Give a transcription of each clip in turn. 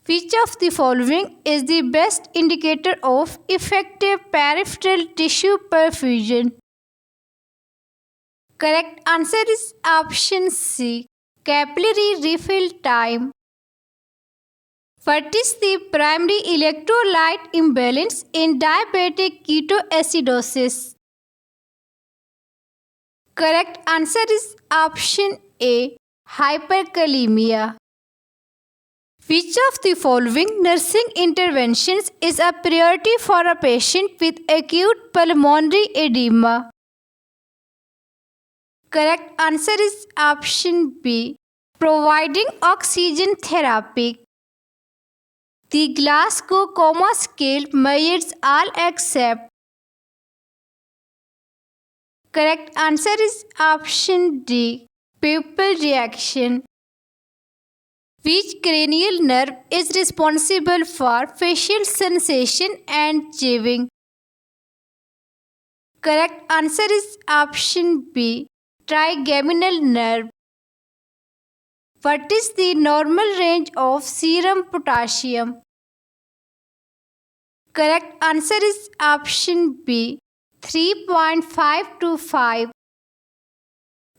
Which of the following is the best indicator of effective peripheral tissue perfusion? Correct answer is option C. Capillary refill time. What is the primary electrolyte imbalance in diabetic ketoacidosis? Correct answer is option A. Hyperkalemia. Which of the following nursing interventions is a priority for a patient with acute pulmonary edema? Correct answer is option B. Providing oxygen therapy. The Glasgow Coma Scale measures all except. Correct answer is option D. Pupil reaction. Which cranial nerve is responsible for facial sensation and chewing? Correct answer is option B. Trigeminal nerve. What is the normal range of serum potassium? Correct answer is option B. 3.5 to 5.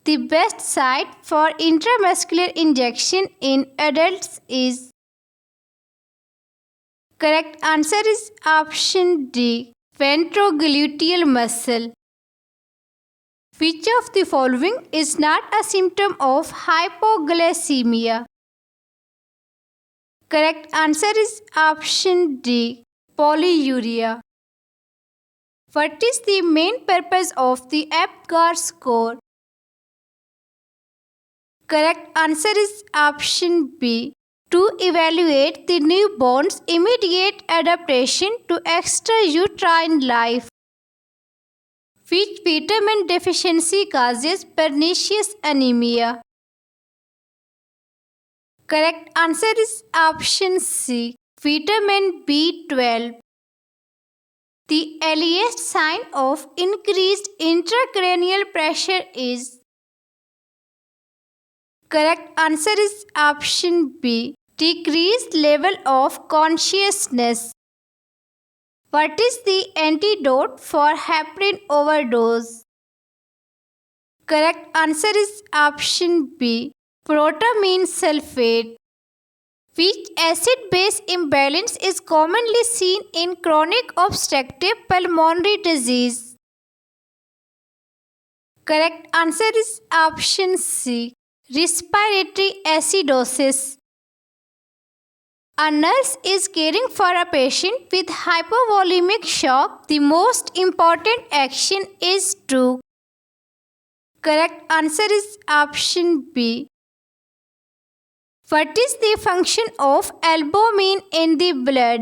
The best site for intramuscular injection in adults is. Correct answer is option D. Ventrogluteal muscle. Which of the following is not a symptom of hypoglycemia? Correct answer is option D. Polyuria. What is the main purpose of the APGAR score? Correct answer is option B. To evaluate the newborn's immediate adaptation to extrauterine life. Which vitamin deficiency causes pernicious anemia? Correct answer is option C. Vitamin B12. The earliest sign of increased intracranial pressure is. Correct answer is option B. Decreased level of consciousness. What is the antidote for heparin overdose? Correct answer is option B. Protamine sulfate. Which acid-base imbalance is commonly seen in chronic obstructive pulmonary disease? Correct answer is option C. Respiratory acidosis. A nurse is caring for a patient with hypovolemic shock. The most important action is to. Correct answer is option B. What is the function of albumin in the blood?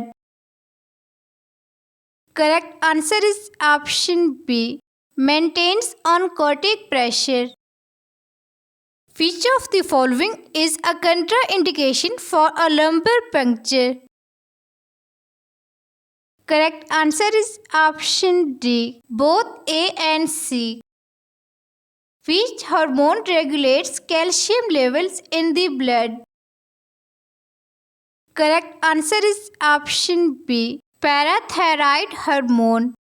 Correct answer is option B. Maintains oncotic pressure. Which of the following is a contraindication for a lumbar puncture? Correct answer is option D. Both A and C. Which hormone regulates calcium levels in the blood? Correct answer is option B. Parathyroid hormone.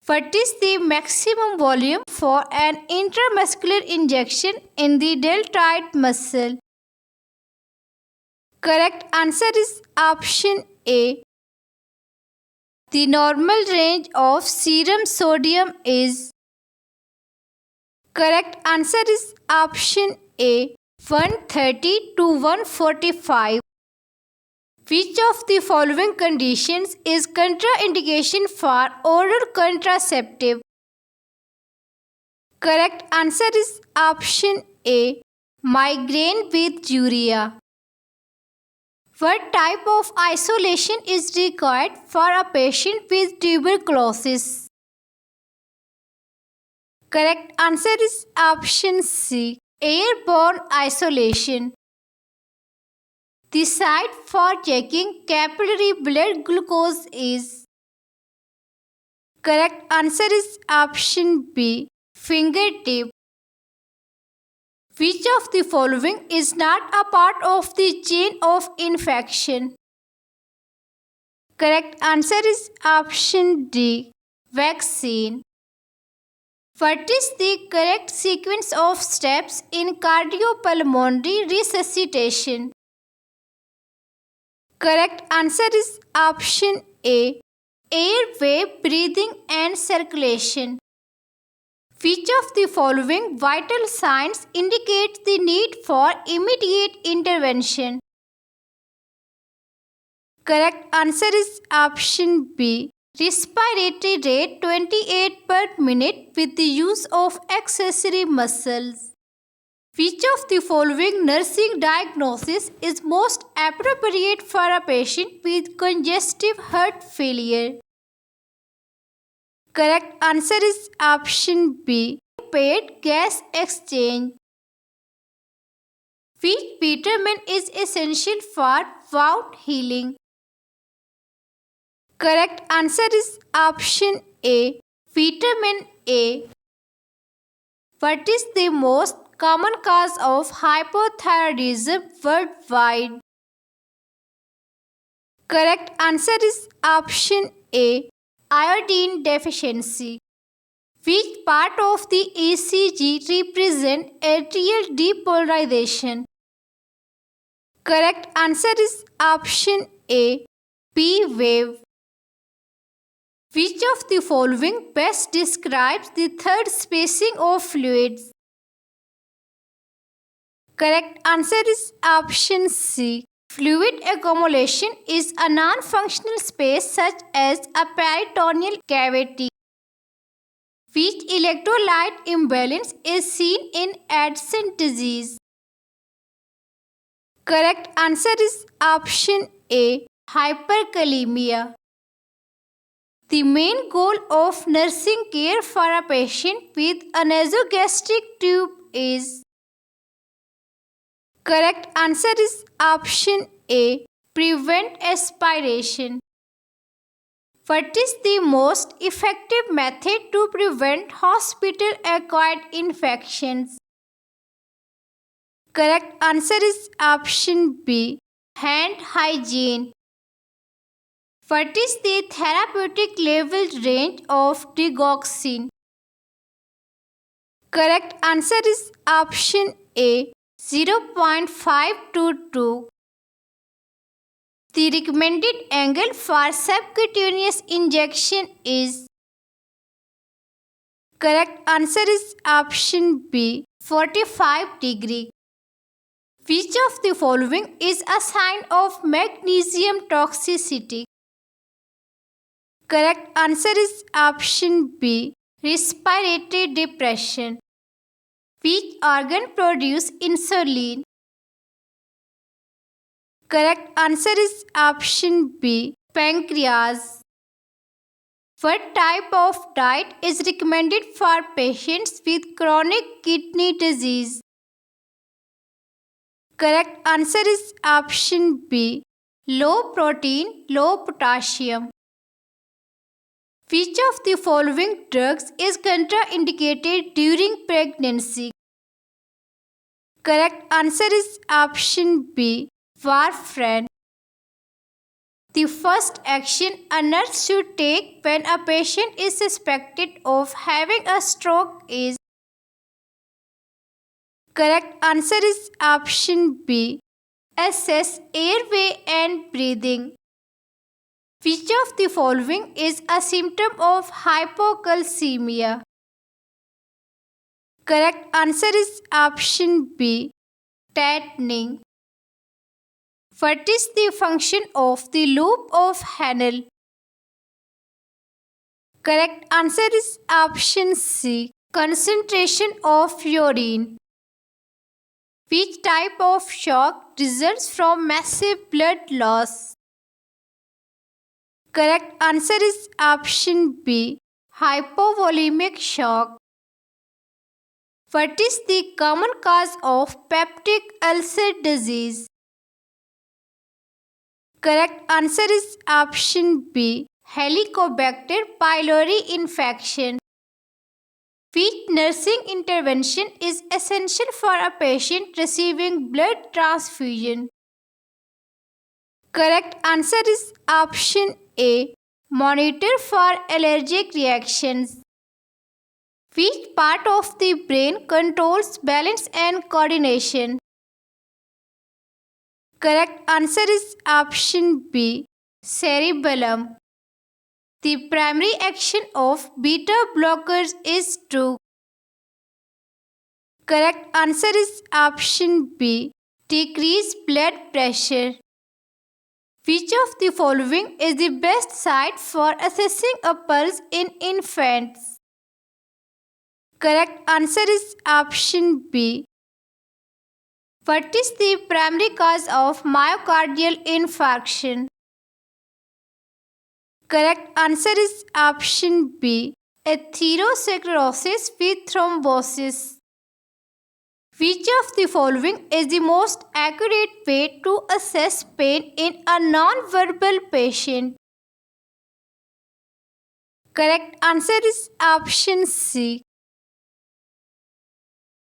What is the maximum volume for an intramuscular injection in the deltoid muscle? Correct answer is option A. The normal range of serum sodium is. Correct answer is option A. 130 to 145. Which of the following conditions is contraindication for oral contraceptive? Correct answer is option A. Migraine with urea. What type of isolation is required for a patient with tuberculosis? Correct answer is option C. Airborne isolation. The site for checking capillary blood glucose is. Correct answer is option B. Fingertip. Which of the following is not a part of the chain of infection? Correct answer is option D. Vaccine. What is the correct sequence of steps in cardiopulmonary resuscitation? Correct answer is option A. Airway, breathing and circulation. Which of the following vital signs indicates the need for immediate intervention? Correct answer is option B. Respiratory rate 28 per minute with the use of accessory muscles. Which of the following nursing diagnosis is most appropriate for a patient with congestive heart failure? Correct answer is option B. Impaired gas exchange. Which vitamin is essential for wound healing? Correct answer is option A. Vitamin A. What is the most common cause of hypothyroidism worldwide? Correct answer is option A. Iodine deficiency. Which part of the ECG represents atrial depolarization? Correct answer is option A. P wave. Which of the following best describes the third spacing of fluids? Correct answer is option C. Fluid accumulation is a non-functional space such as a peritoneal cavity. Which electrolyte imbalance is seen in Addison disease? Correct answer is option A. Hyperkalemia. The main goal of nursing care for a patient with a nasogastric tube is? Correct answer is option A. Prevent aspiration. What is the most effective method to prevent hospital-acquired infections? Correct answer is option B. Hand hygiene. What is the therapeutic level range of digoxin? Correct answer is option A. 0.522. The recommended angle for subcutaneous injection is? Correct answer is option B. 45 degree. Which of the following is a sign of magnesium toxicity? Correct answer is option B. Respiratory depression. Which organ produces insulin? Correct answer is option B. Pancreas. What type of diet is recommended for patients with chronic kidney disease? Correct answer is option B. Low protein, low potassium. Which of the following drugs is contraindicated during pregnancy? Correct answer is option B. Warfarin. The first action a nurse should take when a patient is suspected of having a stroke is? Correct answer is option B. Assess airway and breathing. Which of the following is a symptom of hypocalcemia? Correct answer is option B. Tightening. What is the function of the loop of Henle? Correct answer is option C. Concentration of urine. Which type of shock results from massive blood loss? Correct answer is option B. Hypovolemic shock. What is the common cause of peptic ulcer disease? Correct answer is option B. Helicobacter pylori infection. Which nursing intervention is essential for a patient receiving blood transfusion? Correct answer is option A. Monitor for allergic reactions. Which part of the brain controls balance and coordination? Correct answer is option B. Cerebellum. The primary action of beta blockers is to. Correct answer is option B. Decrease blood pressure. Which of the following is the best site for assessing a pulse in infants? Correct answer is option B. What is the primary cause of myocardial infarction? Correct answer is option B. Atherosclerosis with thrombosis. Which of the following is the most accurate way to assess pain in a non-verbal patient? Correct answer is option C.